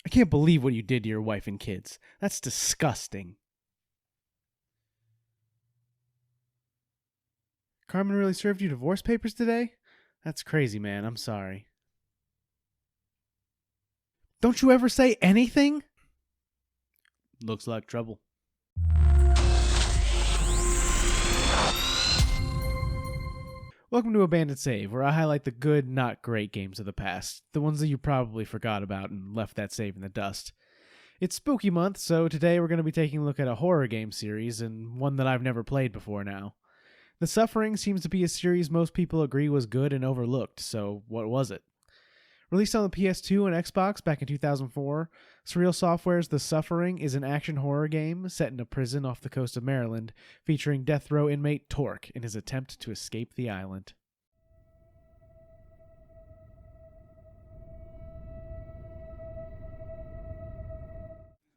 I can't believe what you did to your wife and kids. That's disgusting. Carmen really served you divorce papers today? That's crazy, man. I'm sorry. Don't you ever say anything? Looks like trouble. Welcome to Abandoned Save, where I highlight the good, not great games of the past. The ones that you probably forgot about and left that save in the dust. It's spooky month, so today we're going to be taking a look at a horror game series, and one that I've never played before now. The Suffering seems to be a series most people agree was good and overlooked, so what was it? Released on the PS2 and Xbox back in 2004, Surreal Software's The Suffering is an action horror game set in a prison off the coast of Maryland, featuring death row inmate Torque in his attempt to escape the island.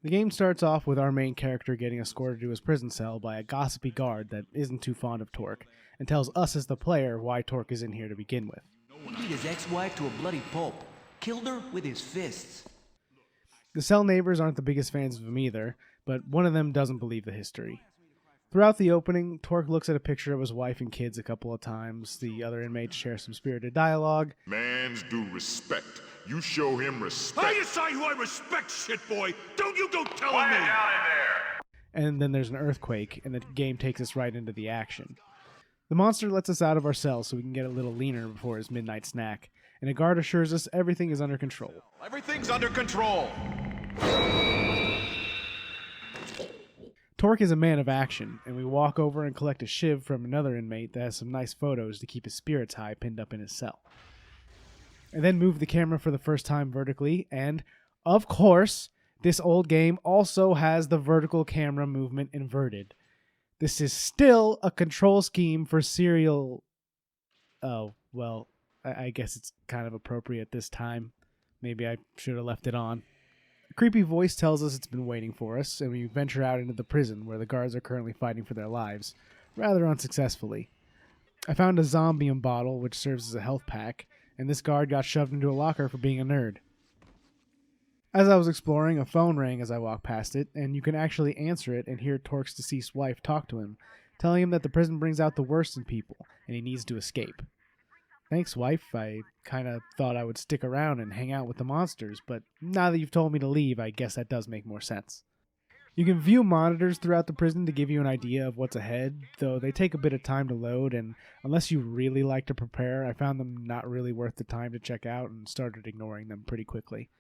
The game starts off with our main character getting escorted to his prison cell by a gossipy guard that isn't too fond of Torque, and tells us as the player why Torque is in here to begin with. He beat his ex-wife to a bloody pulp. Killed her with his fists. The cell neighbors aren't the biggest fans of him either, but one of them doesn't believe the history. Throughout the opening, Torque looks at a picture of his wife and kids a couple of times. The other inmates share some spirited dialogue. Man's due respect. You show him respect. I decide who I respect, shit boy. Don't you go telling Quiet me. down in there. And then there's an earthquake, and the game takes us right into the action. The monster lets us out of our cell so we can get a little leaner before his midnight snack, and a guard assures us everything is under control. Everything's under control. Torque is a man of action, and we walk over and collect a shiv from another inmate that has some nice photos to keep his spirits high pinned up in his cell. And then move the camera for the first time vertically, and, of course, this old game also has the vertical camera movement inverted. This is still a control scheme for serial... Oh, well, I guess it's kind of appropriate this time. Maybe I should have left it on. A creepy voice tells us it's been waiting for us, and we venture out into the prison where the guards are currently fighting for their lives, rather unsuccessfully. I found a Zombium bottle, which serves as a health pack, and this guard got shoved into a locker for being a nerd. As I was exploring, a phone rang as I walked past it, and you can actually answer it and hear Torque's deceased wife talk to him, telling him that the prison brings out the worst in people, and he needs to escape. Thanks, wife. I kinda thought I would stick around and hang out with the monsters, but now that you've told me to leave, I guess that does make more sense. You can view monitors throughout the prison to give you an idea of what's ahead, though they take a bit of time to load, and unless you really like to prepare, I found them not really worth the time to check out and started ignoring them pretty quickly.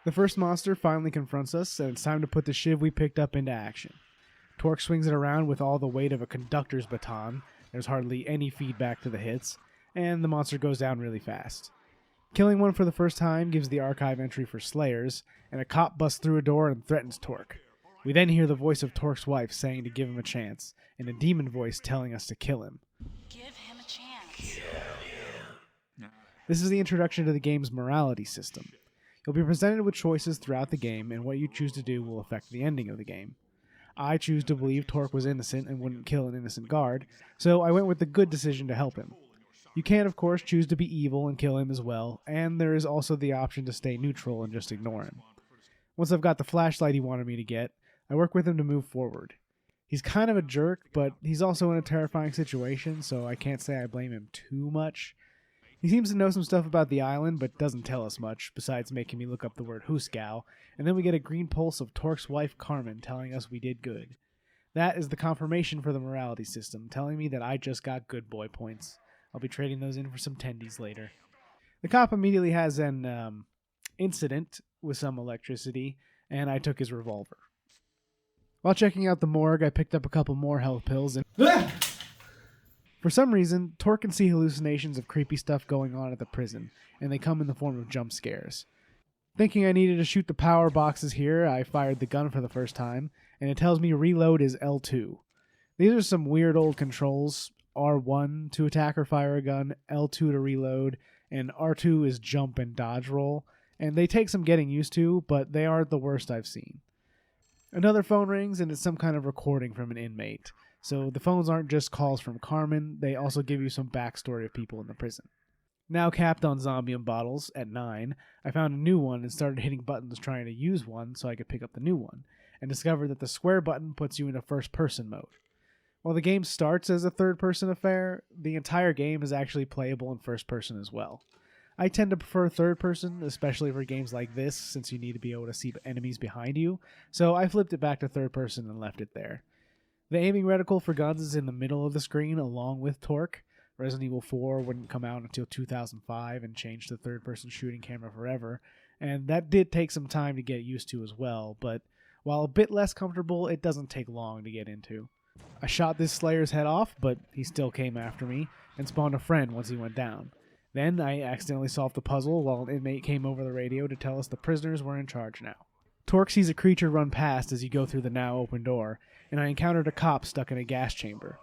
The first monster finally confronts us, and it's time to put the shiv we picked up into action. Torque swings it around with all the weight of a conductor's baton. There's hardly any feedback to the hits, and the monster goes down really fast. Killing one for the first time gives the archive entry for Slayers, and a cop busts through a door and threatens Torque. We then hear the voice of Torque's wife saying to give him a chance, and a demon voice telling us to kill him. Give him a chance. This is the introduction to the game's morality system. You'll be presented with choices throughout the game, and what you choose to do will affect the ending of the game. I choose to believe Torque was innocent and wouldn't kill an innocent guard, so I went with the good decision to help him. You can, of course, choose to be evil and kill him as well, and there is also the option to stay neutral and just ignore him. Once I've got the flashlight he wanted me to get, I work with him to move forward. He's kind of a jerk, but he's also in a terrifying situation, so I can't say I blame him too much. He seems to know some stuff about the island, but doesn't tell us much, besides making me look up the word Hooskow, and then we get a green pulse of Torque's wife Carmen telling us we did good. That is the confirmation for the morality system, telling me that I just got good boy points. I'll be trading those in for some tendies later. The cop immediately has an incident with some electricity, and I took his revolver. While checking out the morgue, I picked up a couple more health pills, and for some reason, Torque can see hallucinations of creepy stuff going on at the prison, and they come in the form of jump scares. Thinking I needed to shoot the power boxes here, I fired the gun for the first time, and it tells me reload is L2. These are some weird old controls. R1 to attack or fire a gun, L2 to reload, and R2 is jump and dodge roll, and they take some getting used to, but they aren't the worst I've seen. Another phone rings, and it's some kind of recording from an inmate. So the phones aren't just calls from Carmen, they also give you some backstory of people in the prison. Now capped on Zombium bottles at 9, I found a new one and started hitting buttons trying to use one so I could pick up the new one, and discovered that the square button puts you into first-person mode. While the game starts as a third-person affair, the entire game is actually playable in first-person as well. I tend to prefer third-person, especially for games like this, since you need to be able to see enemies behind you, so I flipped it back to third-person and left it there. The aiming reticle for guns is in the middle of the screen along with torque. Resident Evil 4 wouldn't come out until 2005 and changed the third-person shooting camera forever, and that did take some time to get used to as well, but while a bit less comfortable, it doesn't take long to get into. I shot this Slayer's head off, but he still came after me, and spawned a friend once he went down. Then I accidentally solved the puzzle while an inmate came over the radio to tell us the prisoners were in charge now. Torque sees a creature run past as you go through the now open door, and I encountered a cop stuck in a gas chamber.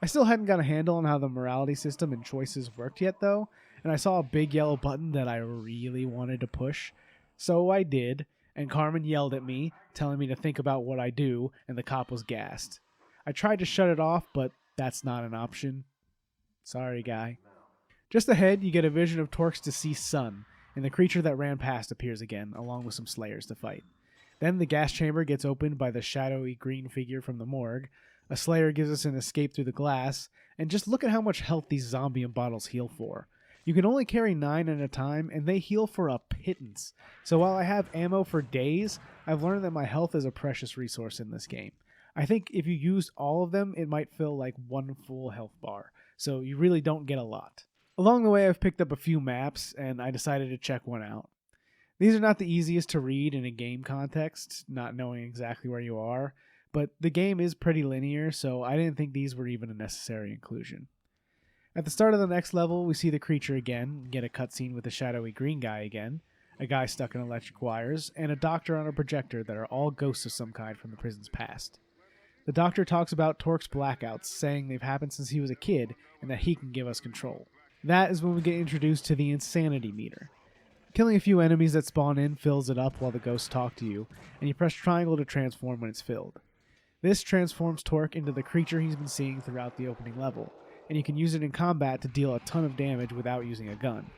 I still hadn't got a handle on how the morality system and choices worked yet though, and I saw a big yellow button that I really wanted to push. So I did, and Carmen yelled at me, telling me to think about what I do, and the cop was gassed. I tried to shut it off, but that's not an option. Sorry, guy. Just ahead, you get a vision of Torque's deceased son, and the creature that ran past appears again, along with some Slayers to fight. Then the gas chamber gets opened by the shadowy green figure from the morgue. A Slayer gives us an escape through the glass, and just look at how much health these Zombium bottles heal for. You can only carry 9 at a time, and they heal for a pittance. So while I have ammo for days, I've learned that my health is a precious resource in this game. I think if you used all of them, it might feel like one full health bar, so you really don't get a lot. Along the way, I've picked up a few maps, and I decided to check one out. These are not the easiest to read in a game context, not knowing exactly where you are, but the game is pretty linear, so I didn't think these were even a necessary inclusion. At the start of the next level, we see the creature again, get a cutscene with the shadowy green guy again, a guy stuck in electric wires, and a doctor on a projector that are all ghosts of some kind from the prison's past. The doctor talks about Torque's blackouts, saying they've happened since he was a kid, and that he can give us control. That is when we get introduced to the insanity meter. Killing a few enemies that spawn in fills it up while the ghosts talk to you, and you press triangle to transform when it's filled. This transforms Torque into the creature he's been seeing throughout the opening level, and you can use it in combat to deal a ton of damage without using a gun.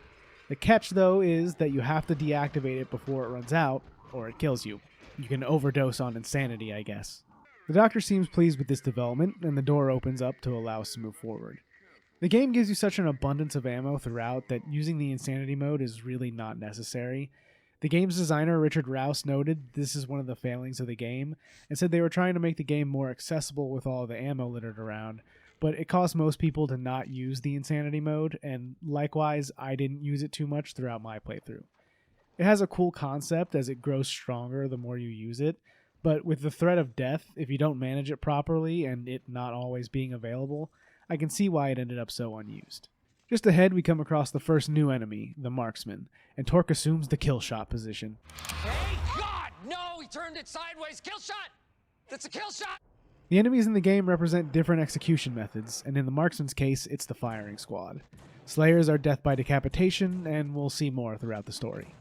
The catch, though, is that you have to deactivate it before it runs out, or it kills you. You can overdose on insanity, I guess. The doctor seems pleased with this development, and the door opens up to allow us to move forward. The game gives you such an abundance of ammo throughout that using the insanity mode is really not necessary. The game's designer, Richard Rouse, noted this is one of the failings of the game, and said they were trying to make the game more accessible with all the ammo littered around, but it caused most people to not use the insanity mode, and likewise, I didn't use it too much throughout my playthrough. It has a cool concept as it grows stronger the more you use it, but with the threat of death, if you don't manage it properly and it not always being available, I can see why it ended up so unused. Just ahead, we come across the first new enemy, the Marksman, and Torque assumes the kill shot position. Hey, God! No, he turned it sideways! Kill shot! That's a kill shot! The enemies in the game represent different execution methods, and in the Marksman's case, it's the firing squad. Slayers are death by decapitation, and we'll see more throughout the story.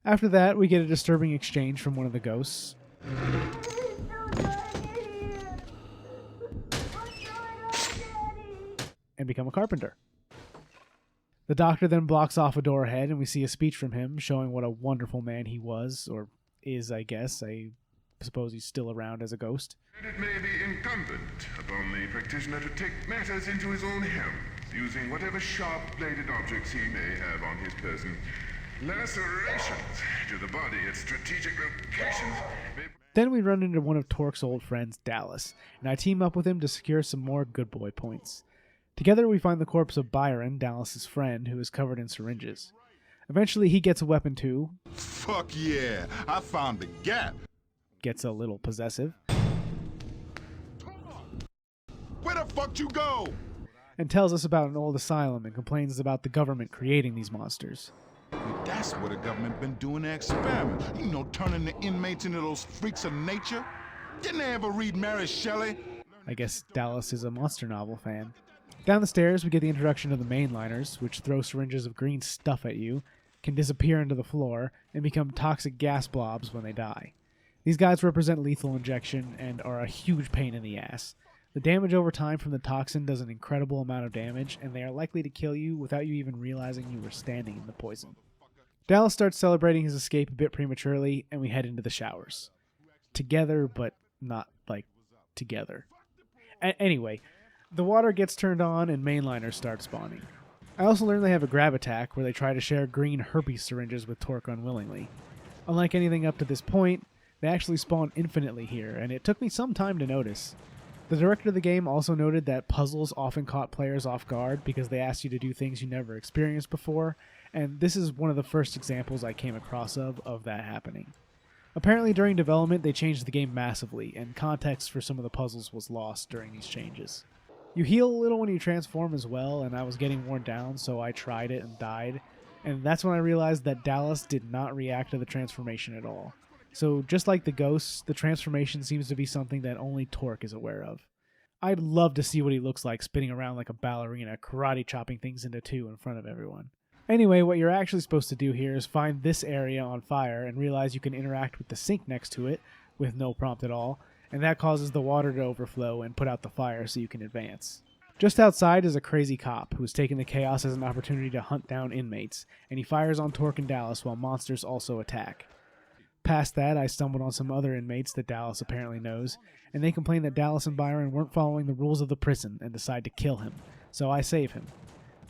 After that, we get a disturbing exchange from one of the ghosts. And become a carpenter. The doctor then blocks off a door ahead, and we see a speech from him showing what a wonderful man he was, or is, I guess. I suppose he's still around as a ghost. It may be incumbent upon the practitioner to take matters into his own hands, using whatever sharp-bladed objects he may have on his person. Lacerations to the body at strategic locations may... Then we run into one of Torque's old friends, Dallas, and I team up with him to secure some more good boy points. Together we find the corpse of Byron, Dallas's friend, who is covered in syringes. Eventually he gets a weapon too. Fuck yeah, I found the gap. Gets a little possessive. Where the fuck you go? And tells us about an old asylum and complains about the government creating these monsters. That's what the government been doing their experiment. You know, turning the inmates into those freaks of nature. Didn't they ever read Mary Shelley? I guess Dallas is a monster novel fan. Down the stairs, we get the introduction of the mainliners, which throw syringes of green stuff at you, can disappear into the floor, and become toxic gas blobs when they die. These guys represent lethal injection and are a huge pain in the ass. The damage over time from the toxin does an incredible amount of damage, and they are likely to kill you without you even realizing you were standing in the poison. Dallas starts celebrating his escape a bit prematurely, and we head into the showers. Together, but not, together. Anyway, the water gets turned on and mainliners start spawning. I also learned they have a grab attack where they try to share green herpes syringes with Torque unwillingly. Unlike anything up to this point, they actually spawn infinitely here, and it took me some time to notice. The director of the game also noted that puzzles often caught players off guard because they asked you to do things you never experienced before, and this is one of the first examples I came across of that happening. Apparently during development they changed the game massively, and context for some of the puzzles was lost during these changes. You heal a little when you transform as well, and I was getting worn down, so I tried it and died, and that's when I realized that Dallas did not react to the transformation at all. So just like the ghosts, the transformation seems to be something that only Torque is aware of. I'd love to see what he looks like spinning around like a ballerina, karate chopping things into two in front of everyone. Anyway, what you're actually supposed to do here is find this area on fire and realize you can interact with the sink next to it with no prompt at all, and that causes the water to overflow and put out the fire so you can advance. Just outside is a crazy cop who's taken the chaos as an opportunity to hunt down inmates, and he fires on Torque and Dallas while monsters also attack. Past that, I stumbled on some other inmates that Dallas apparently knows, and they complain that Dallas and Byron weren't following the rules of the prison and decide to kill him, so I save him.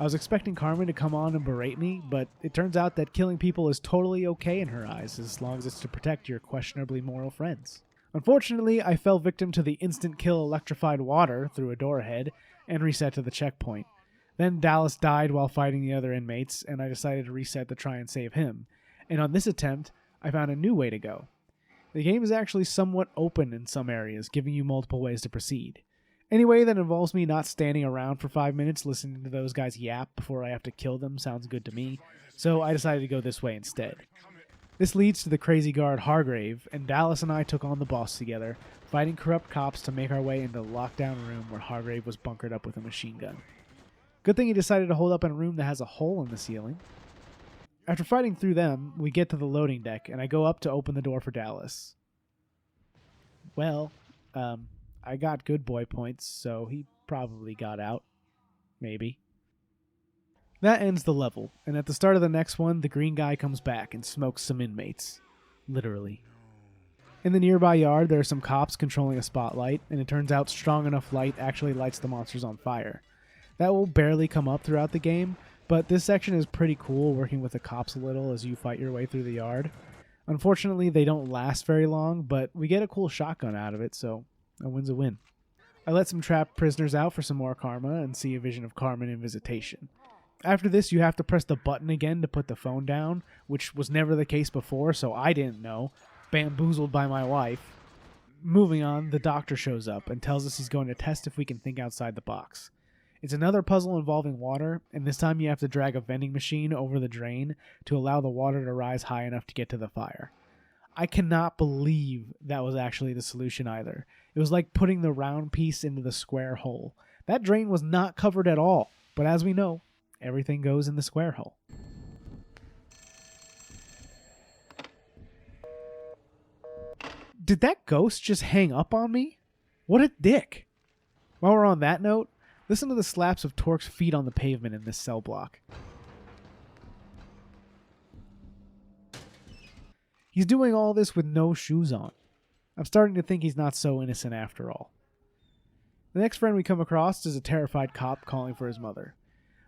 I was expecting Carmen to come on and berate me, but it turns out that killing people is totally okay in her eyes as long as it's to protect your questionably moral friends. Unfortunately, I fell victim to the instant kill electrified water through a door ahead and reset to the checkpoint. Then Dallas died while fighting the other inmates, and I decided to reset to try and save him. And on this attempt, I found a new way to go. The game is actually somewhat open in some areas, giving you multiple ways to proceed. Any way that involves me not standing around for 5 minutes listening to those guys yap before I have to kill them sounds good to me, so I decided to go this way instead. This leads to the crazy guard Hargrave, and Dallas and I took on the boss together, fighting corrupt cops to make our way into the lockdown room where Hargrave was bunkered up with a machine gun. Good thing he decided to hold up in a room that has a hole in the ceiling. After fighting through them, we get to the loading deck, and I go up to open the door for Dallas. Well, I got good boy points, so he probably got out. Maybe. That ends the level, and at the start of the next one, the green guy comes back and smokes some inmates. Literally. In the nearby yard, there are some cops controlling a spotlight, and it turns out strong enough light actually lights the monsters on fire. That will barely come up throughout the game, but this section is pretty cool, working with the cops a little as you fight your way through the yard. Unfortunately, they don't last very long, but we get a cool shotgun out of it, so a win's a win. I let some trapped prisoners out for some more karma and see a vision of Carmen in Visitation. After this, you have to press the button again to put the phone down, which was never the case before, so I didn't know. Bamboozled by my wife. Moving on, the doctor shows up and tells us he's going to test if we can think outside the box. It's another puzzle involving water, and this time you have to drag a vending machine over the drain to allow the water to rise high enough to get to the fire. I cannot believe that was actually the solution either. It was like putting the round piece into the square hole. That drain was not covered at all, but as we know, everything goes in the square hole. Did that ghost just hang up on me? What a dick! While we're on that note, listen to the slaps of Torque's feet on the pavement in this cell block. He's doing all this with no shoes on. I'm starting to think he's not so innocent after all. The next friend we come across is a terrified cop calling for his mother.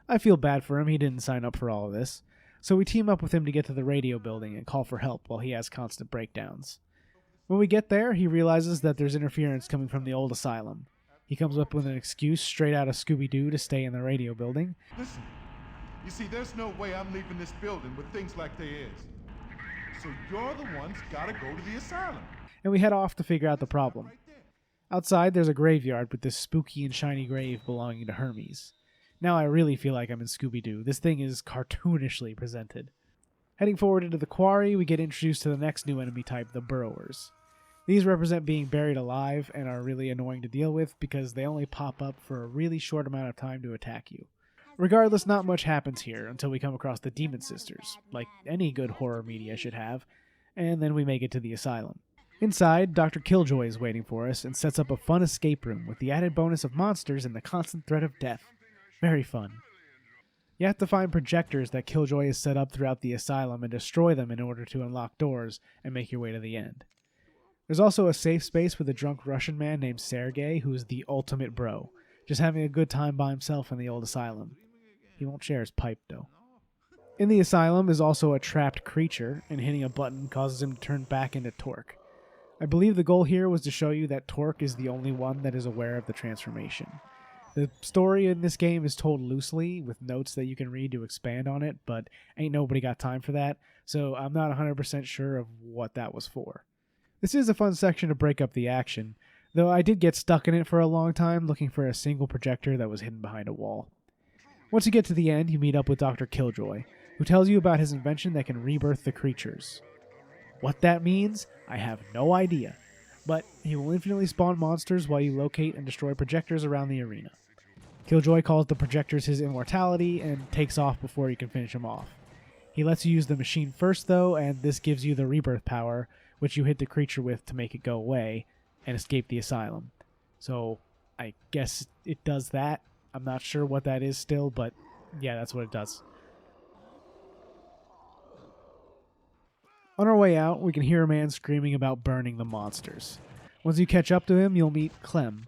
I feel bad for him, he didn't sign up for all of this, so we team up with him to get to the radio building and call for help while he has constant breakdowns. When we get there, he realizes that there's interference coming from the old asylum. He comes up with an excuse straight out of Scooby-Doo to stay in the radio building. Listen, you see, there's no way I'm leaving this building with things like they is. So you're the ones gotta go to the asylum. And we head off to figure out the problem. Outside, there's a graveyard with this spooky and shiny grave belonging to Hermes. Now I really feel like I'm in Scooby-Doo. This thing is cartoonishly presented. Heading forward into the quarry, we get introduced to the next new enemy type, the Burrowers. These represent being buried alive and are really annoying to deal with because they only pop up for a really short amount of time to attack you. Regardless, not much happens here until we come across the Demon Sisters, like any good horror media should have, and then we make it to the asylum. Inside, Dr. Killjoy is waiting for us and sets up a fun escape room with the added bonus of monsters and the constant threat of death. Very fun. You have to find projectors that Killjoy has set up throughout the asylum and destroy them in order to unlock doors and make your way to the end. There's also a safe space with a drunk Russian man named Sergei, who is the ultimate bro, just having a good time by himself in the old asylum. He won't share his pipe, though. In the asylum is also a trapped creature, and hitting a button causes him to turn back into Torque. I believe the goal here was to show you that Torque is the only one that is aware of the transformation. The story in this game is told loosely, with notes that you can read to expand on it, but ain't nobody got time for that, so I'm not 100% sure of what that was for. This is a fun section to break up the action, though I did get stuck in it for a long time looking for a single projector that was hidden behind a wall. Once you get to the end, you meet up with Dr. Killjoy, who tells you about his invention that can rebirth the creatures. What that means, I have no idea, but he will infinitely spawn monsters while you locate and destroy projectors around the arena. Killjoy calls the projectors his immortality and takes off before you can finish him off. He lets you use the machine first though, and this gives you the rebirth power, which you hit the creature with to make it go away and escape the asylum. So I guess it does that. I'm not sure what that is still, but yeah, that's what it does. On our way out, we can hear a man screaming about burning the monsters. Once you catch up to him, you'll meet Clem.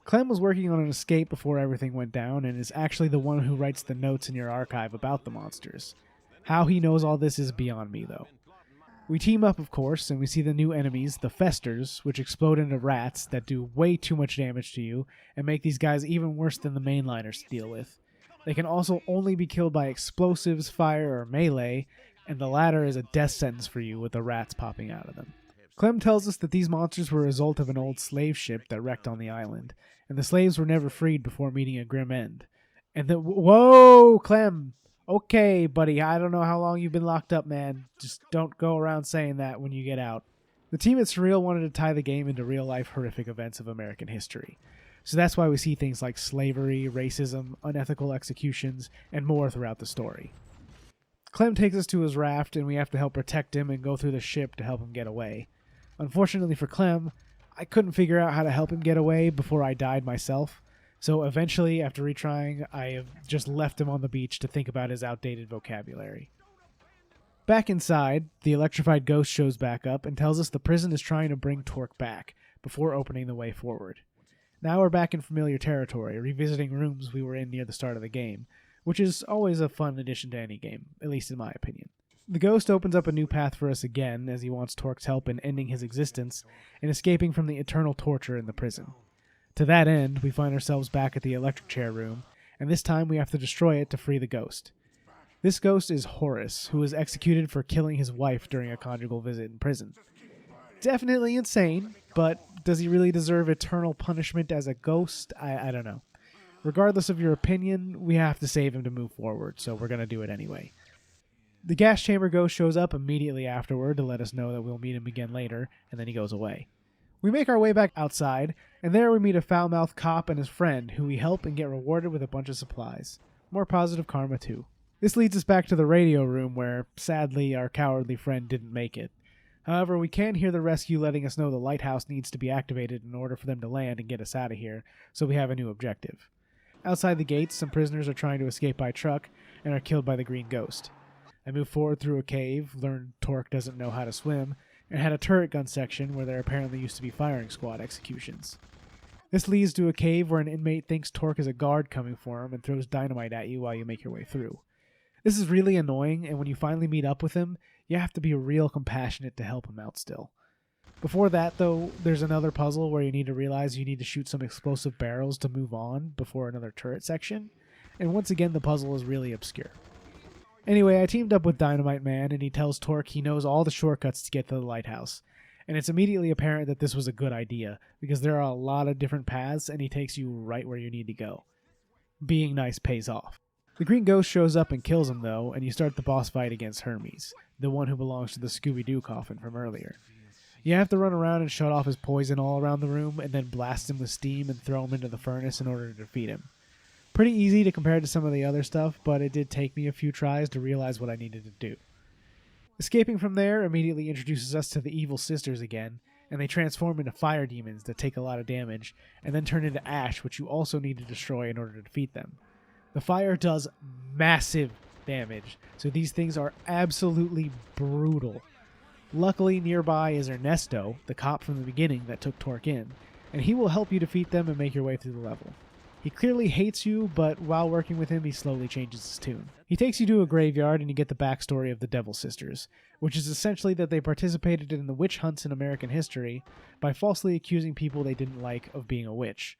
Clem was working on an escape before everything went down and is actually the one who writes the notes in your archive about the monsters. How he knows all this is beyond me, though. We team up, of course, and we see the new enemies, the Festers, which explode into rats that do way too much damage to you and make these guys even worse than the mainliners to deal with. They can also only be killed by explosives, fire, or melee, and the latter is a death sentence for you with the rats popping out of them. Clem tells us that these monsters were a result of an old slave ship that wrecked on the island, and the slaves were never freed before meeting a grim end. And that, whoa, Clem! Okay, buddy, I don't know how long you've been locked up, man. Just don't go around saying that when you get out. The team at Surreal wanted to tie the game into real-life horrific events of American history. So that's why we see things like slavery, racism, unethical executions, and more throughout the story. Clem takes us to his raft, and we have to help protect him and go through the ship to help him get away. Unfortunately for Clem, I couldn't figure out how to help him get away before I died myself. So eventually, after retrying, I have just left him on the beach to think about his outdated vocabulary. Back inside, the electrified ghost shows back up and tells us the prison is trying to bring Torque back before opening the way forward. Now we're back in familiar territory, revisiting rooms we were in near the start of the game, which is always a fun addition to any game, at least in my opinion. The ghost opens up a new path for us again as he wants Torque's help in ending his existence and escaping from the eternal torture in the prison. To that end, we find ourselves back at the electric chair room, and this time we have to destroy it to free the ghost. This ghost is Horace, who was executed for killing his wife during a conjugal visit in prison. Definitely insane, but does he really deserve eternal punishment as a ghost? I don't know. Regardless of your opinion, we have to save him to move forward, so we're going to do it anyway. The gas chamber ghost shows up immediately afterward to let us know that we'll meet him again later, and then he goes away. We make our way back outside, and there we meet a foul-mouthed cop and his friend, who we help and get rewarded with a bunch of supplies. More positive karma, too. This leads us back to the radio room where, sadly, our cowardly friend didn't make it. However, we can hear the rescue letting us know the lighthouse needs to be activated in order for them to land and get us out of here, so we have a new objective. Outside the gates, some prisoners are trying to escape by truck and are killed by the green ghost. I move forward through a cave, learn Torque doesn't know how to swim, and had a turret gun section where there apparently used to be firing squad executions. This leads to a cave where an inmate thinks Torque is a guard coming for him and throws dynamite at you while you make your way through. This is really annoying, and when you finally meet up with him, you have to be real compassionate to help him out still. Before that, though, there's another puzzle where you need to realize you need to shoot some explosive barrels to move on before another turret section, and once again the puzzle is really obscure. Anyway, I teamed up with Dynamite Man, and he tells Torque he knows all the shortcuts to get to the lighthouse, and it's immediately apparent that this was a good idea, because there are a lot of different paths, and he takes you right where you need to go. Being nice pays off. The green ghost shows up and kills him, though, and you start the boss fight against Hermes, the one who belongs to the Scooby-Doo coffin from earlier. You have to run around and shut off his poison all around the room, and then blast him with steam and throw him into the furnace in order to defeat him. Pretty easy to compare to some of the other stuff, but it did take me a few tries to realize what I needed to do. Escaping from there immediately introduces us to the evil sisters again, and they transform into fire demons that take a lot of damage, and then turn into ash, which you also need to destroy in order to defeat them. The fire does massive damage, so these things are absolutely brutal. Luckily, nearby is Ernesto, the cop from the beginning that took Torque in, and he will help you defeat them and make your way through the level. He clearly hates you, but while working with him, he slowly changes his tune. He takes you to a graveyard and you get the backstory of the Devil Sisters, which is essentially that they participated in the witch hunts in American history by falsely accusing people they didn't like of being a witch.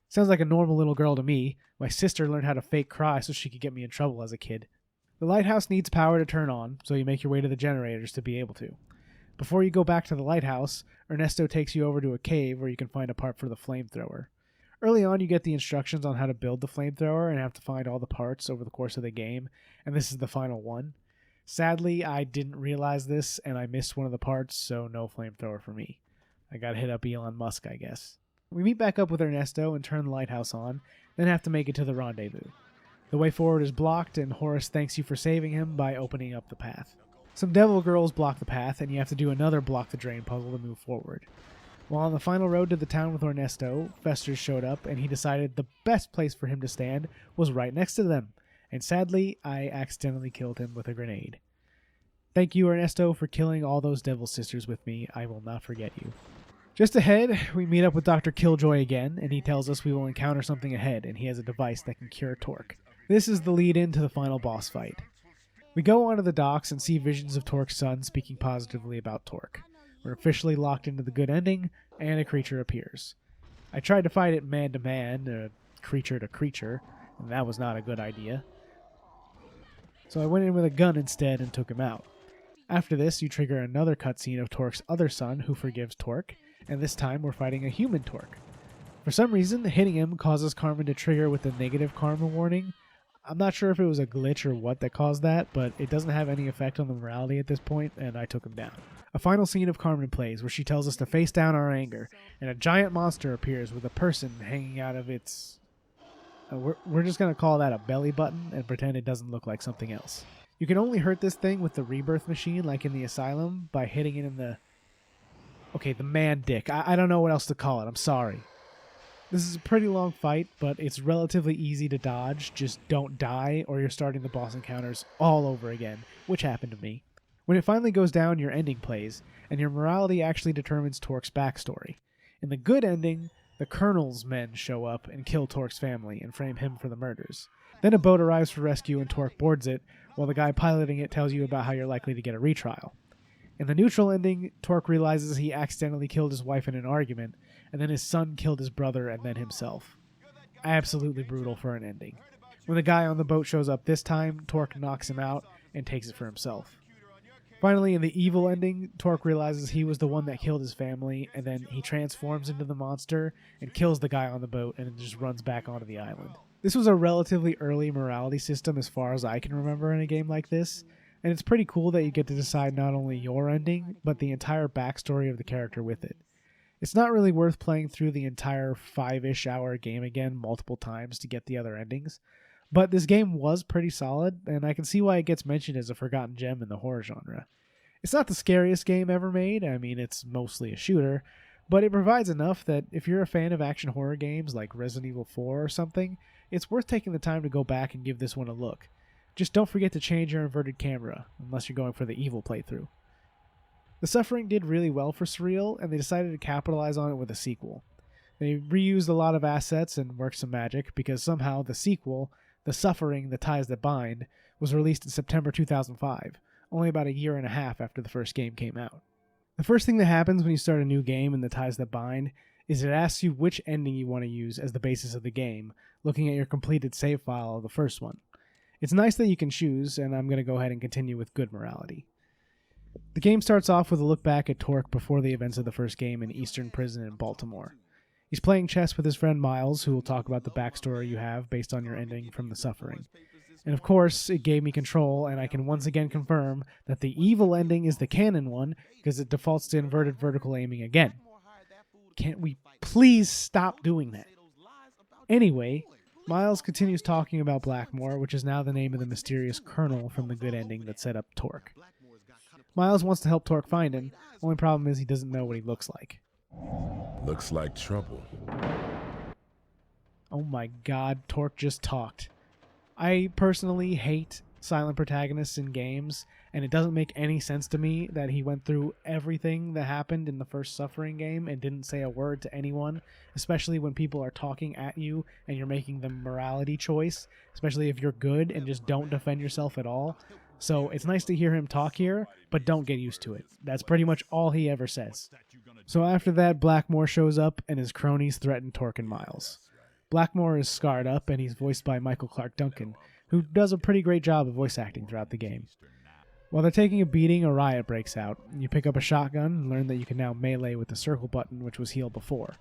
Sounds like a normal little girl to me. My sister learned how to fake cry so she could get me in trouble as a kid. The lighthouse needs power to turn on, so you make your way to the generators to be able to. Before you go back to the lighthouse, Ernesto takes you over to a cave where you can find a part for the flamethrower. Early on, you get the instructions on how to build the flamethrower and have to find all the parts over the course of the game, and this is the final one. Sadly, I didn't realize this, and I missed one of the parts, so no flamethrower for me. I gotta hit up Elon Musk, I guess. We meet back up with Ernesto and turn the lighthouse on, then have to make it to the rendezvous. The way forward is blocked, and Horace thanks you for saving him by opening up the path. Some devil girls block the path, and you have to do another block the drain puzzle to move forward. While on the final road to the town with Ernesto, Festers showed up, and he decided the best place for him to stand was right next to them, and sadly, I accidentally killed him with a grenade. Thank you, Ernesto, for killing all those devil sisters with me. I will not forget you. Just ahead, we meet up with Dr. Killjoy again, and he tells us we will encounter something ahead, and he has a device that can cure Torque. This is the lead-in to the final boss fight. We go onto the docks and see visions of Torque's son speaking positively about Torque. We're officially locked into the good ending, and a creature appears. I tried to fight it man-to-man, creature to creature, and that was not a good idea. So I went in with a gun instead and took him out. After this, you trigger another cutscene of Torque's other son who forgives Torque, and this time we're fighting a human Torque. For some reason, hitting him causes Carmen to trigger with the negative karma warning. I'm not sure if it was a glitch or what that caused that, but it doesn't have any effect on the morality at this point, and I took him down. A final scene of Carmen plays where she tells us to face down our anger, and a giant monster appears with a person hanging out of its... we're just going to call that a belly button and pretend it doesn't look like something else. You can only hurt this thing with the rebirth machine like in the asylum by hitting it in the... Okay, the man dick. I don't know what else to call it. I'm sorry. This is a pretty long fight, but it's relatively easy to dodge. Just don't die, or you're starting the boss encounters all over again, which happened to me. When it finally goes down, your ending plays, and your morality actually determines Torque's backstory. In the good ending, the Colonel's men show up and kill Torque's family and frame him for the murders. Then a boat arrives for rescue and Torque boards it, while the guy piloting it tells you about how you're likely to get a retrial. In the neutral ending, Torque realizes he accidentally killed his wife in an argument, and then his son killed his brother and then himself. Absolutely brutal for an ending. When the guy on the boat shows up this time, Torque knocks him out and takes it for himself. Finally, in the evil ending, Torque realizes he was the one that killed his family, and then he transforms into the monster and kills the guy on the boat and then just runs back onto the island. This was a relatively early morality system as far as I can remember in a game like this, and it's pretty cool that you get to decide not only your ending, but the entire backstory of the character with it. It's not really worth playing through the entire 5-ish hour game again multiple times to get the other endings, but this game was pretty solid, and I can see why it gets mentioned as a forgotten gem in the horror genre. It's not the scariest game ever made, I mean it's mostly a shooter, but it provides enough that if you're a fan of action horror games like Resident Evil 4 or something, it's worth taking the time to go back and give this one a look. Just don't forget to change your inverted camera, unless you're going for the evil playthrough. The Suffering did really well for Surreal, and they decided to capitalize on it with a sequel. They reused a lot of assets and worked some magic, because somehow the sequel, The Suffering, The Ties That Bind, was released in September 2005, only about a year and a half after the first game came out. The first thing that happens when you start a new game in The Ties That Bind is it asks you which ending you want to use as the basis of the game, looking at your completed save file of the first one. It's nice that you can choose, and I'm going to go ahead and continue with good morality. The game starts off with a look back at Torque before the events of the first game in Eastern Prison in Baltimore. He's playing chess with his friend Miles, who will talk about the backstory you have based on your ending from The Suffering. And of course, it gave me control, and I can once again confirm that the evil ending is the canon one, because it defaults to inverted vertical aiming again. Can't we please stop doing that? Anyway, Miles continues talking about Blackmore, which is now the name of the mysterious colonel from the good ending that set up Torque. Miles wants to help Torque find him, only problem is he doesn't know what he looks like. Looks like trouble. Oh my god, Torque just talked. I personally hate silent protagonists in games, and it doesn't make any sense to me that he went through everything that happened in the first Suffering game and didn't say a word to anyone, especially when people are talking at you and you're making the morality choice, especially if you're good and just don't defend yourself at all. So it's nice to hear him talk here, but don't get used to it. That's pretty much all he ever says. So after that, Blackmore shows up and his cronies threaten Torque and Miles. Blackmore is scarred up and he's voiced by Michael Clark Duncan, who does a pretty great job of voice acting throughout the game. While they're taking a beating, a riot breaks out. You pick up a shotgun and learn that you can now melee with the circle button, which was heal before.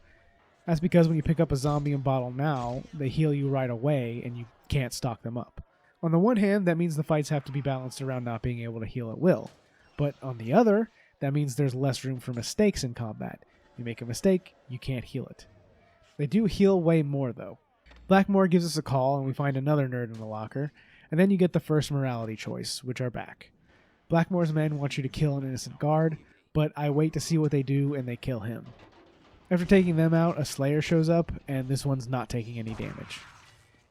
That's because when you pick up a zombie and bottle now, they heal you right away and you can't stock them up. On the one hand, that means the fights have to be balanced around not being able to heal at will. But on the other, that means there's less room for mistakes in combat. You make a mistake, you can't heal it. They do heal way more though. Blackmore gives us a call and we find another nerd in the locker, and then you get the first morality choice, which are back. Blackmore's men want you to kill an innocent guard, but I wait to see what they do and they kill him. After taking them out, a Slayer shows up, and this one's not taking any damage.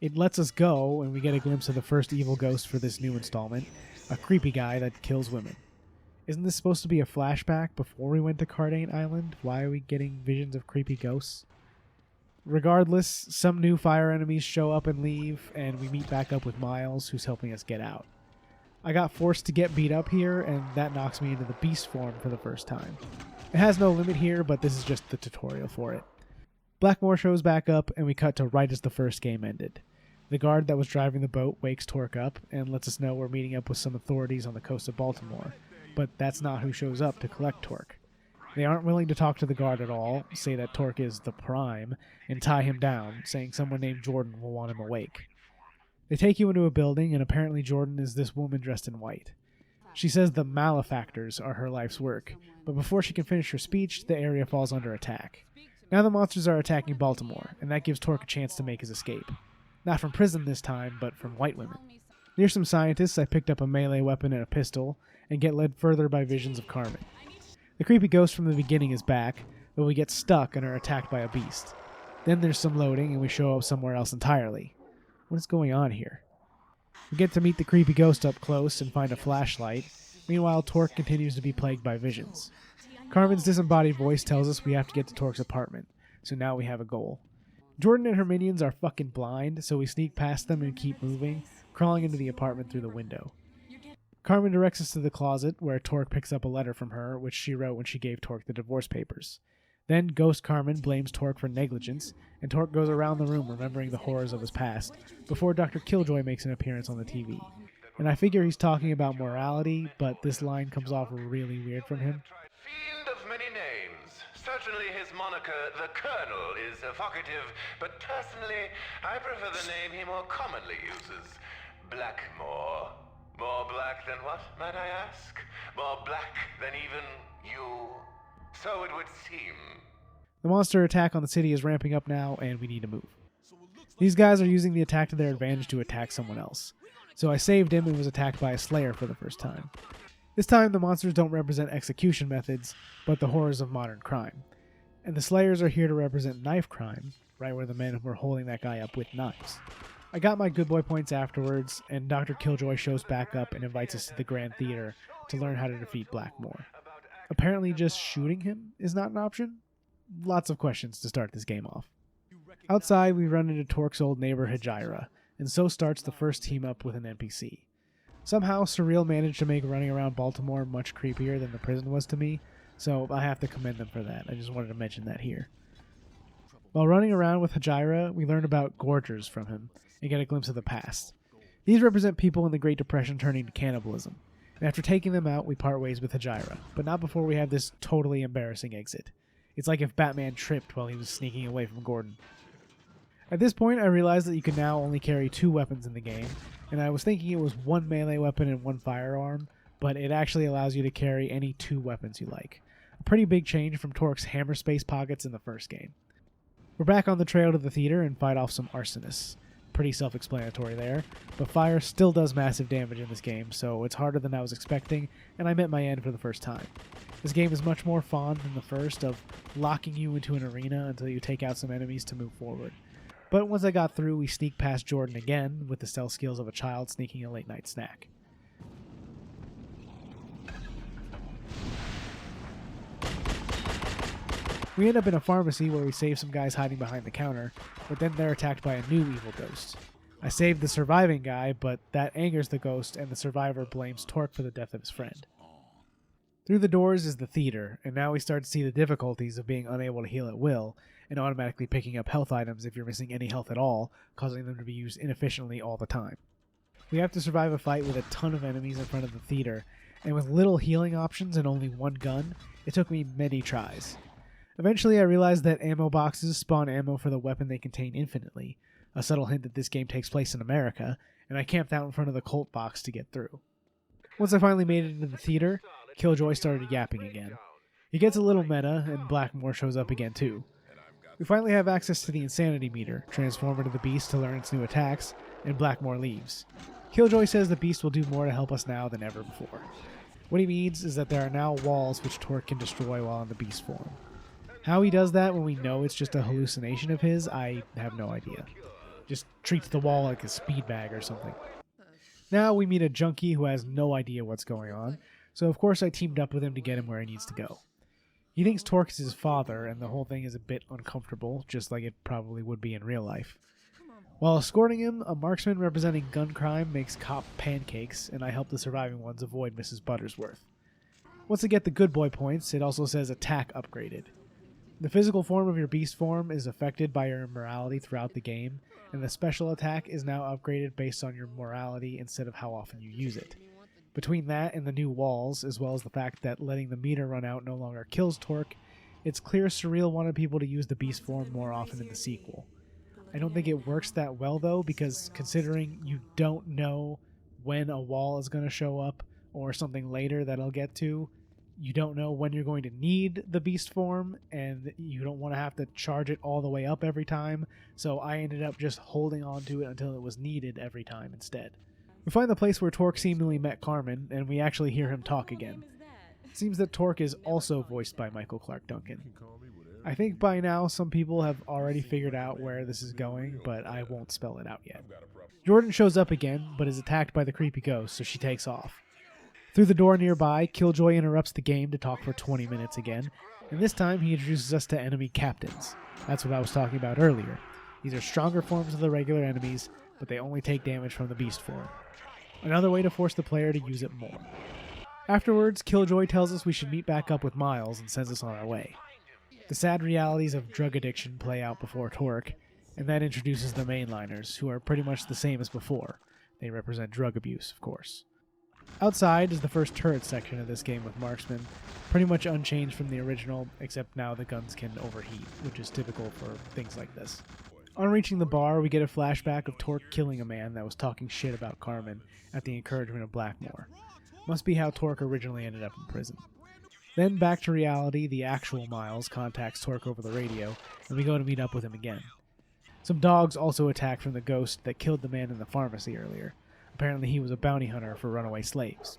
It lets us go, and we get a glimpse of the first evil ghost for this new installment, a creepy guy that kills women. Isn't this supposed to be a flashback before we went to Cardane Island? Why are we getting visions of creepy ghosts? Regardless, some new fire enemies show up and leave, and we meet back up with Miles, who's helping us get out. I got forced to get beat up here, and that knocks me into the beast form for the first time. It has no limit here, but this is just the tutorial for it. Blackmore shows back up, and we cut to right as the first game ended. The guard that was driving the boat wakes Torque up, and lets us know we're meeting up with some authorities on the coast of Baltimore, but that's not who shows up to collect Torque. They aren't willing to talk to the guard at all, say that Torque is the Prime, and tie him down, saying someone named Jordan will want him awake. They take you into a building, and apparently Jordan is this woman dressed in white. She says the malefactors are her life's work, but before she can finish her speech, the area falls under attack. Now the monsters are attacking Baltimore, and that gives Torque a chance to make his escape. Not from prison this time, but from white women. Near some scientists, I picked up a melee weapon and a pistol, and get led further by visions of Carmen. The creepy ghost from the beginning is back, but we get stuck and are attacked by a beast. Then there's some loading, and we show up somewhere else entirely. What is going on here? We get to meet the creepy ghost up close and find a flashlight. Meanwhile, Torque continues to be plagued by visions. Carmen's disembodied voice tells us we have to get to Torque's apartment, so now we have a goal. Jordan and her minions are fucking blind, so we sneak past them and keep moving, crawling into the apartment through the window. Carmen directs us to the closet, where Torque picks up a letter from her, which she wrote when she gave Torque the divorce papers. Then Ghost Carmen blames Torque for negligence, and Torque goes around the room remembering the horrors of his past, before Dr. Killjoy makes an appearance on the TV. And I figure he's talking about morality, but this line comes off really weird from him. Fiend of many names. Certainly his moniker, the Colonel, is evocative, but personally, I prefer the name he more commonly uses. Blackmore. More black than what, might I ask? More black than even you? So it would seem. The monster attack on the city is ramping up now, and we need to move. These guys are using the attack to their advantage to attack someone else. So I saved him and was attacked by a Slayer for the first time. This time the monsters don't represent execution methods, but the horrors of modern crime. And the Slayers are here to represent knife crime, right where the men were holding that guy up with knives. I got my good boy points afterwards, and Dr. Killjoy shows back up and invites us to the Grand Theater to learn how to defeat Blackmore. Apparently just shooting him is not an option? Lots of questions to start this game off. Outside, we run into Torque's old neighbor Hajira, and so starts the first team up with an NPC. Somehow, Surreal managed to make running around Baltimore much creepier than the prison was to me, so I have to commend them for that. I just wanted to mention that here. While running around with Hajira, we learn about Gorgers from him, and get a glimpse of the past. These represent people in the Great Depression turning to cannibalism, and after taking them out, we part ways with Hajira, but not before we have this totally embarrassing exit. It's like if Batman tripped while he was sneaking away from Gordon. At this point, I realized that you can now only carry 2 weapons in the game, and I was thinking it was 1 melee weapon and 1 firearm, but it actually allows you to carry any 2 weapons you like. A pretty big change from Torque's hammer space pockets in the first game. We're back on the trail to the theater and fight off some arsonists. pretty self-explanatory there, but fire still does massive damage in this game, so it's harder than I was expecting, and I met my end for the first time. This game is much more fun than the first, of locking you into an arena until you take out some enemies to move forward. But once I got through, we sneak past Jordan again, with the stealth skills of a child sneaking a late-night snack. We end up in a pharmacy where we save some guys hiding behind the counter, but then they're attacked by a new evil ghost. I saved the surviving guy, but that angers the ghost, and the survivor blames Torque for the death of his friend. Through the doors is the theater, and now we start to see the difficulties of being unable to heal at will, and automatically picking up health items if you're missing any health at all, causing them to be used inefficiently all the time. We have to survive a fight with a ton of enemies in front of the theater, and with little healing options and only one gun, it took me many tries. Eventually I realized that ammo boxes spawn ammo for the weapon they contain infinitely, a subtle hint that this game takes place in America, and I camped out in front of the Colt box to get through. Once I finally made it into the theater, Killjoy started yapping again. He gets a little meta, and Blackmore shows up again too. We finally have access to the insanity meter, transform into the beast to learn its new attacks, and Blackmore leaves. Killjoy says the beast will do more to help us now than ever before. What he means is that there are now walls which Torque can destroy while in the beast form. How he does that when we know it's just a hallucination of his, I have no idea. Just treats the wall like a speed bag or something. Now we meet a junkie who has no idea what's going on, so of course I teamed up with him to get him where he needs to go. He thinks Torque is his father, and the whole thing is a bit uncomfortable, just like it probably would be in real life. While escorting him, a marksman representing gun crime makes cop pancakes, and I help the surviving ones avoid Mrs. Buttersworth. Once they get the good boy points, it also says attack upgraded. The physical form of your beast form is affected by your morality throughout the game, and the special attack is now upgraded based on your morality instead of how often you use it. Between that and the new walls, as well as the fact that letting the meter run out no longer kills Torque, it's clear Surreal wanted people to use the beast form more often in the sequel. I don't think it works that well though, because considering you don't know when a wall is going to show up, or something later that I'll get to, you don't know when you're going to need the beast form, and you don't want to have to charge it all the way up every time, so I ended up just holding on to it until it was needed every time instead. We find the place where Torque seemingly met Carmen, and we actually hear him talk again. It seems that Torque is also voiced by Michael Clark Duncan. I think by now some people have already figured out where this is going, but I won't spell it out yet. Jordan shows up again, but is attacked by the creepy ghost, so she takes off. Through the door nearby, Killjoy interrupts the game to talk for 20 minutes again, and this time he introduces us to enemy captains. That's what I was talking about earlier. These are stronger forms of the regular enemies, but they only take damage from the beast form. Another way to force the player to use it more. Afterwards, Killjoy tells us we should meet back up with Miles and sends us on our way. The sad realities of drug addiction play out before Torque, and that introduces the mainliners, who are pretty much the same as before. They represent drug abuse, of course. Outside is the first turret section of this game with marksmen, pretty much unchanged from the original, except now the guns can overheat, which is typical for things like this. On reaching the bar, we get a flashback of Torque killing a man that was talking shit about Carmen at the encouragement of Blackmore. Must be how Torque originally ended up in prison. Then back to reality, the actual Miles contacts Torque over the radio, and we go to meet up with him again. Some dogs also attack from the ghost that killed the man in the pharmacy earlier. Apparently he was a bounty hunter for runaway slaves.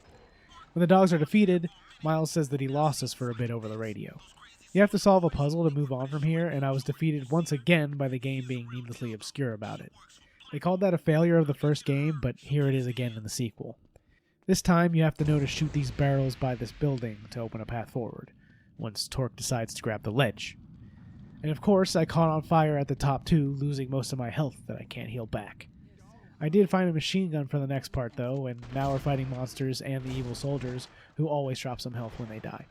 When the dogs are defeated, Miles says that he lost us for a bit over the radio. You have to solve a puzzle to move on from here, and I was defeated once again by the game being needlessly obscure about it. They called that a failure of the first game, but here it is again in the sequel. This time you have to know to shoot these barrels by this building to open a path forward, once Torque decides to grab the ledge. And of course I caught on fire at the top too, losing most of my health that I can't heal back. I did find a machine gun for the next part though, and now we're fighting monsters and the evil soldiers, who always drop some health when they die.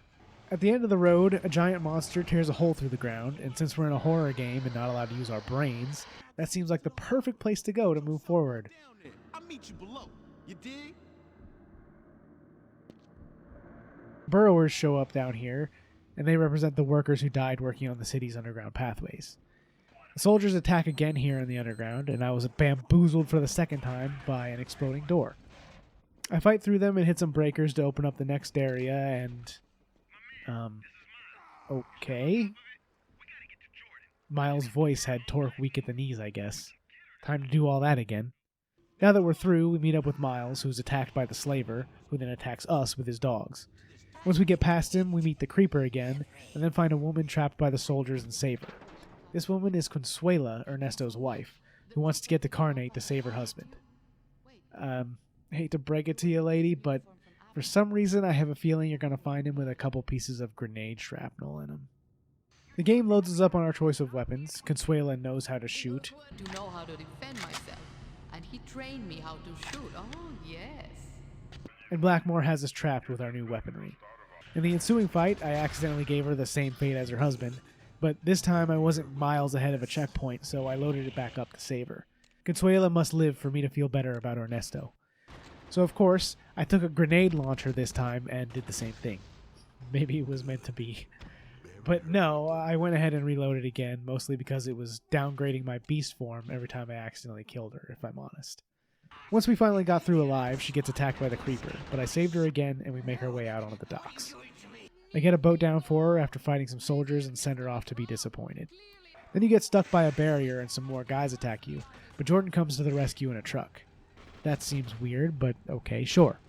At the end of the road, a giant monster tears a hole through the ground, and since we're in a horror game and not allowed to use our brains, that seems like the perfect place to go to move forward. I'll meet you below. You dig? Burrowers show up down here, and they represent the workers who died working on the city's underground pathways. The soldiers attack again here in the underground, and I was bamboozled for the second time by an exploding door. I fight through them and hit some breakers to open up the next area, and... okay. Miles' voice had Torque weak at the knees, I guess. Time to do all that again. Now that we're through, we meet up with Miles, who's attacked by the slaver, who then attacks us with his dogs. Once we get past him, we meet the creeper again, and then find a woman trapped by the soldiers and save her. This woman is Consuela, Ernesto's wife, who wants to get to Carnate to save her husband. Hate to break it to you, lady, but for some reason I have a feeling you're going to find him with a couple pieces of grenade shrapnel in him. The game loads us up on our choice of weapons. Consuela knows how to shoot. To know how to defend myself, and he trained me how to shoot. Oh, yes. And Blackmore has us trapped with our new weaponry. In the ensuing fight, I accidentally gave her the same fate as her husband, but this time I wasn't miles ahead of a checkpoint, so I loaded it back up to save her. Consuela must live for me to feel better about Ernesto. So of course, I took a grenade launcher this time and did the same thing. Maybe it was meant to be. But no, I went ahead and reloaded again, mostly because it was downgrading my beast form every time I accidentally killed her, if I'm honest. Once we finally got through alive, she gets attacked by the creeper, but I saved her again and we make our way out onto the docks. I get a boat down for her after fighting some soldiers and send her off to be disappointed. Then you get stuck by a barrier and some more guys attack you, but Jordan comes to the rescue in a truck. That seems weird, but okay, sure.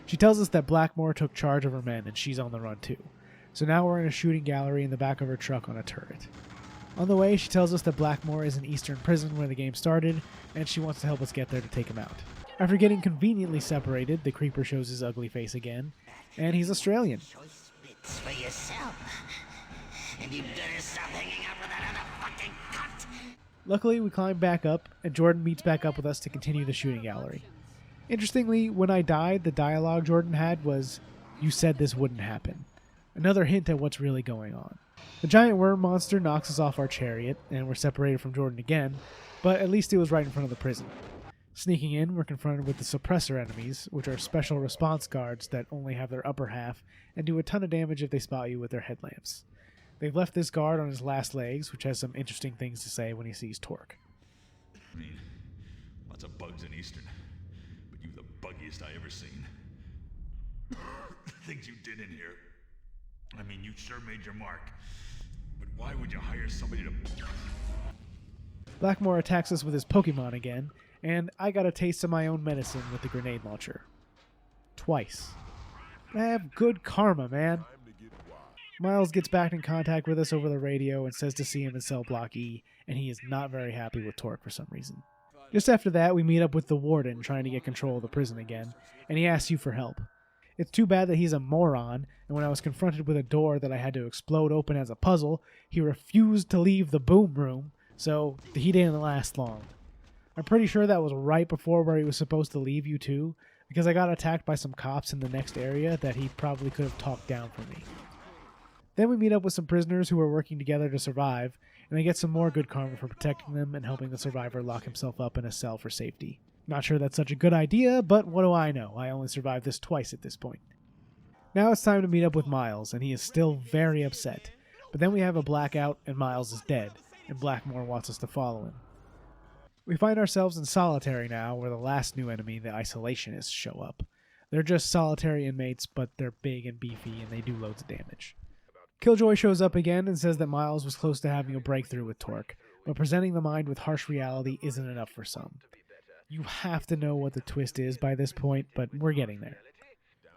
She tells us that Blackmore took charge of her men and she's on the run too. So now we're in a shooting gallery in the back of her truck on a turret. On the way, she tells us that Blackmore is in Eastern Prison where the game started, and she wants to help us get there to take him out. After getting conveniently separated, the creeper shows his ugly face again, and he's Australian. It's for yourself. And you better stop hanging out with that other fucking cunt. Luckily, we climb back up, and Jordan meets back up with us to continue the shooting gallery. Interestingly, when I died, the dialogue Jordan had was, "You said this wouldn't happen." Another hint at what's really going on. The giant worm monster knocks us off our chariot, and we're separated from Jordan again, but at least it was right in front of the prison. Sneaking in, we're confronted with the suppressor enemies, which are special response guards that only have their upper half and do a ton of damage if they spot you with their headlamps. They've left this guard on his last legs, which has some interesting things to say when he sees Torque. I mean, lots of bugs in Eastern, but you the buggiest I ever seen. The things you did in here. I mean, you sure made your mark. But why would you hire somebody to... Blackmore attacks us with his Pokemon again, and I got a taste of my own medicine with the grenade launcher. Twice. I have good karma, man. Miles gets back in contact with us over the radio and says to see him in cell block E, and he is not very happy with Torque for some reason. Just after that, we meet up with the warden trying to get control of the prison again, and he asks you for help. It's too bad that he's a moron, and when I was confronted with a door that I had to explode open as a puzzle, he refused to leave the boom room, so he didn't last long. I'm pretty sure that was right before where he was supposed to leave you too, because I got attacked by some cops in the next area that he probably could have talked down for me. Then we meet up with some prisoners who are working together to survive, and I get some more good karma for protecting them and helping the survivor lock himself up in a cell for safety. Not sure that's such a good idea, but what do I know? I only survived this twice at this point. Now it's time to meet up with Miles, and he is still very upset. But then we have a blackout, and Miles is dead, and Blackmore wants us to follow him. We find ourselves in solitary now, where the last new enemy, the isolationists, show up. They're just solitary inmates, but they're big and beefy, and they do loads of damage. Killjoy shows up again and says that Miles was close to having a breakthrough with Torque, but presenting the mind with harsh reality isn't enough for some. You have to know what the twist is by this point, but we're getting there.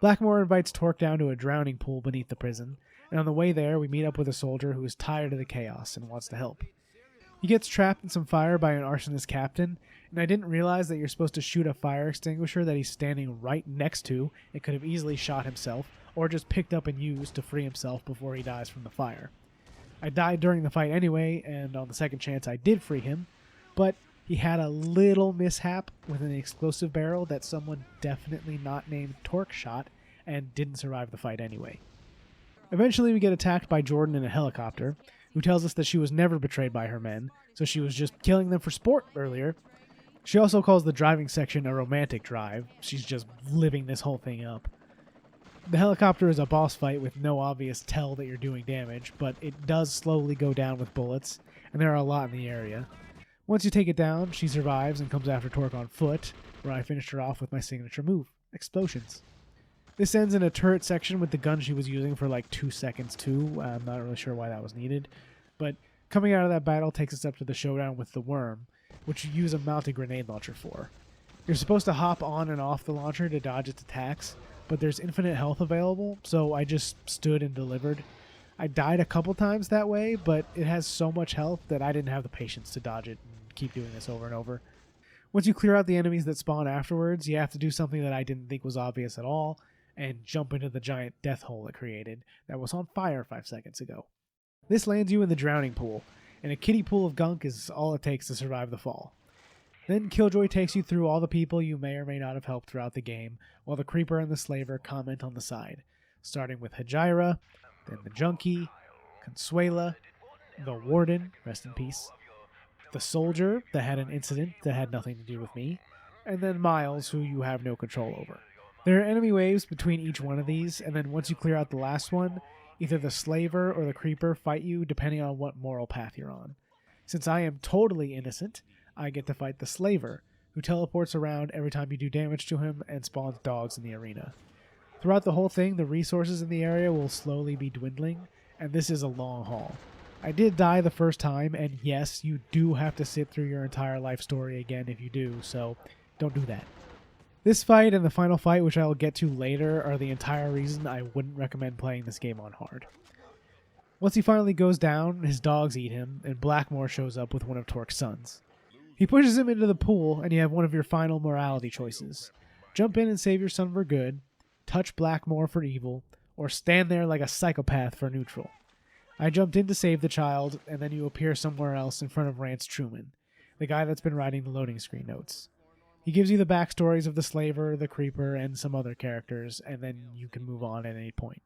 Blackmore invites Torque down to a drowning pool beneath the prison, and on the way there we meet up with a soldier who is tired of the chaos and wants to help. He gets trapped in some fire by an arsonist captain, and I didn't realize that you're supposed to shoot a fire extinguisher that he's standing right next to and could have easily shot himself, or just picked up and used to free himself before he dies from the fire. I died during the fight anyway, and on the second chance I did free him, but he had a little mishap with an explosive barrel that someone definitely not named Torque shot, and didn't survive the fight anyway. Eventually we get attacked by Jordan in a helicopter, who tells us that she was never betrayed by her men, so she was just killing them for sport earlier. She also calls the driving section a romantic drive. She's just living this whole thing up. The helicopter is a boss fight with no obvious tell that you're doing damage, but it does slowly go down with bullets, and there are a lot in the area. Once you take it down, she survives and comes after Torque on foot, where I finished her off with my signature move, explosions. This ends in a turret section with the gun she was using for like 2 seconds too. I'm not really sure why that was needed, but coming out of that battle takes us up to the showdown with the worm, which you use a mounted grenade launcher for. You're supposed to hop on and off the launcher to dodge its attacks, but there's infinite health available, so I just stood and delivered. I died a couple times that way, but it has so much health that I didn't have the patience to dodge it and keep doing this over and over. Once you clear out the enemies that spawn afterwards, you have to do something that I didn't think was obvious at all, and jump into the giant death hole it created that was on fire 5 seconds ago. This lands you in the drowning pool, and a kiddie pool of gunk is all it takes to survive the fall. Then Killjoy takes you through all the people you may or may not have helped throughout the game, while the Creeper and the Slaver comment on the side, starting with Hajira, then the Junkie, Consuela, the Warden, rest in peace, the Soldier that had an incident that had nothing to do with me, and then Miles, who you have no control over. There are enemy waves between each one of these, and then once you clear out the last one, either the Slaver or the Creeper fight you depending on what moral path you're on. Since I am totally innocent, I get to fight the Slaver, who teleports around every time you do damage to him and spawns dogs in the arena. Throughout the whole thing, the resources in the area will slowly be dwindling, and this is a long haul. I did die the first time, and yes, you do have to sit through your entire life story again if you do, so don't do that. This fight and the final fight, which I will get to later, are the entire reason I wouldn't recommend playing this game on hard. Once he finally goes down, his dogs eat him, and Blackmore shows up with one of Torque's sons. He pushes him into the pool, and you have one of your final morality choices. Jump in and save your son for good, touch Blackmore for evil, or stand there like a psychopath for neutral. I jumped in to save the child, and then you appear somewhere else in front of Rance Truman, the guy that's been writing the loading screen notes. He gives you the backstories of the Slaver, the Creeper, and some other characters, and then you can move on at any point.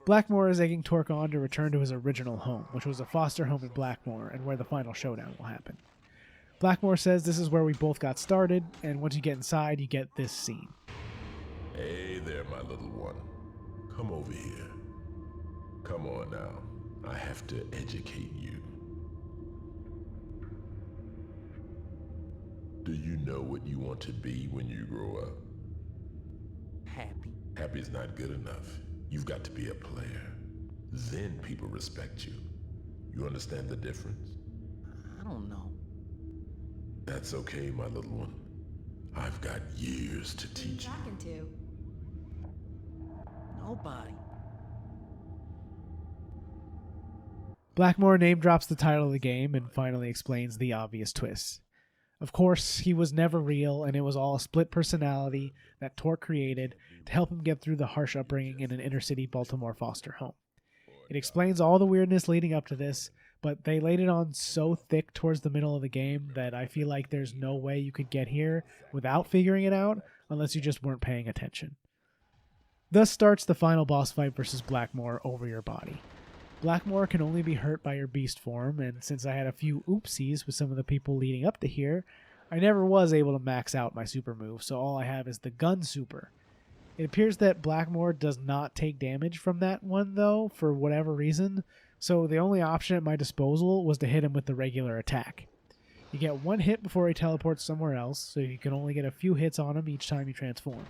Blackmore is egging Torque on to return to his original home, which was a foster home in Blackmore, and where the final showdown will happen. Blackmore says this is where we both got started, and once you get inside, you get this scene. Hey there, my little one. Come over here. Come on now. I have to educate you. Do you know what you want to be when you grow up? Happy. Happy's not good enough. You've got to be a player. Then people respect you. You understand the difference? I don't know. That's okay, my little one. I've got years to teach you. Talking to? Nobody. Blackmore name drops the title of the game and finally explains the obvious twist. Of course, he was never real, and it was all a split personality that Torque created to help him get through the harsh upbringing in an inner-city Baltimore foster home. It explains all the weirdness leading up to this, but they laid it on so thick towards the middle of the game that I feel like there's no way you could get here without figuring it out unless you just weren't paying attention. Thus starts the final boss fight versus Blackmore over your body. Blackmore can only be hurt by your beast form, and since I had a few oopsies with some of the people leading up to here, I never was able to max out my super move, so all I have is the gun super. It appears that Blackmore does not take damage from that one, though, for whatever reason, so the only option at my disposal was to hit him with the regular attack. You get one hit before he teleports somewhere else, so you can only get a few hits on him each time you transform.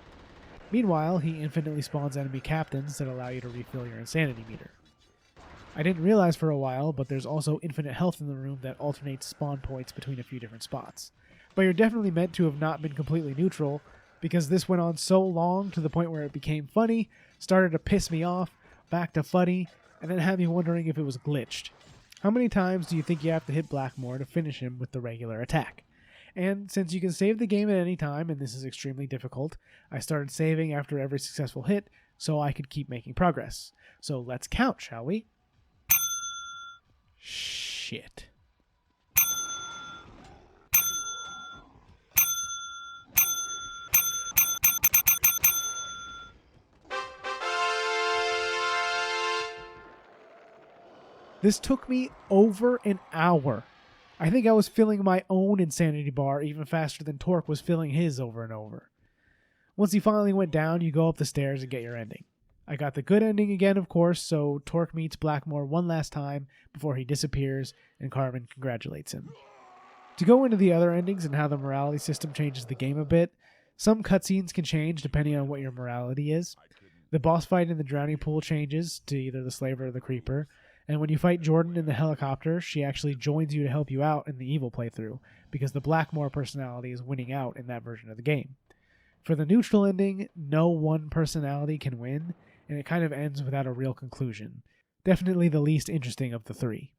Meanwhile, he infinitely spawns enemy captains that allow you to refill your insanity meter. I didn't realize for a while, but there's also infinite health in the room that alternates spawn points between a few different spots. But you're definitely meant to have not been completely neutral, because this went on so long to the point where it became funny, started to piss me off, back to funny, and then had me wondering if it was glitched. How many times do you think you have to hit Blackmore to finish him with the regular attack? And since you can save the game at any time, and this is extremely difficult, I started saving after every successful hit so I could keep making progress. So let's count, shall we? Shit. This took me over an hour. I think I was filling my own insanity bar even faster than Torque was filling his over and over. Once he finally went down, you go up the stairs and get your ending. I got the good ending again, of course, so Torque meets Blackmore one last time before he disappears and Carmen congratulates him. To go into the other endings and how the morality system changes the game a bit, some cutscenes can change depending on what your morality is. The boss fight in the drowning pool changes to either the Slaver or the Creeper, And when you fight Jordan in the helicopter, she actually joins you to help you out in the evil playthrough, because the Blackmore personality is winning out in that version of the game. For the neutral ending, no one personality can win, and it kind of ends without a real conclusion. Definitely the least interesting of the three.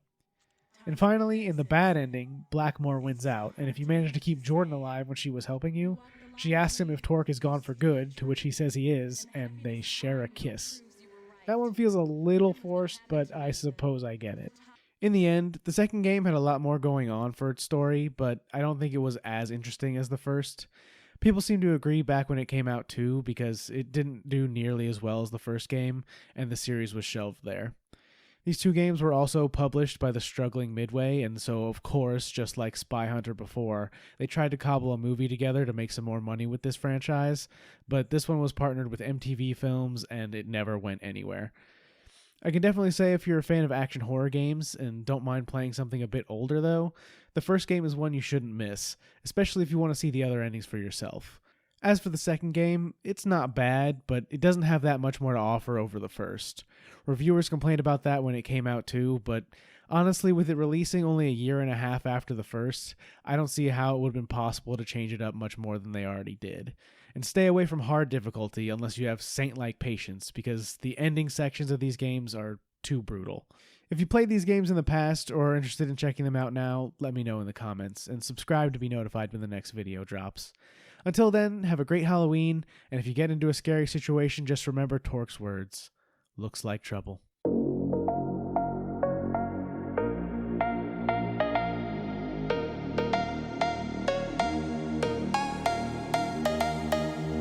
And finally, in the bad ending, Blackmore wins out, and if you manage to keep Jordan alive when she was helping you, she asks him if Torque is gone for good, to which he says he is, and they share a kiss. That one feels a little forced, but I suppose I get it. In the end, the second game had a lot more going on for its story, but I don't think it was as interesting as the first. People seem to agree back when it came out too, because it didn't do nearly as well as the first game, and the series was shelved there. These two games were also published by the struggling Midway, and so of course, just like Spy Hunter before, they tried to cobble a movie together to make some more money with this franchise, but this one was partnered with MTV Films, and it never went anywhere. I can definitely say if you're a fan of action horror games and don't mind playing something a bit older though, the first game is one you shouldn't miss, especially if you want to see the other endings for yourself. As for the second game, it's not bad, but it doesn't have that much more to offer over the first. Reviewers complained about that when it came out too, but honestly, with it releasing only a year and a half after the first, I don't see how it would have been possible to change it up much more than they already did. And stay away from hard difficulty unless you have saint-like patience, because the ending sections of these games are too brutal. If you played these games in the past or are interested in checking them out now, let me know in the comments, and subscribe to be notified when the next video drops. Until then, have a great Halloween, and if you get into a scary situation, just remember Torque's words. Looks like trouble.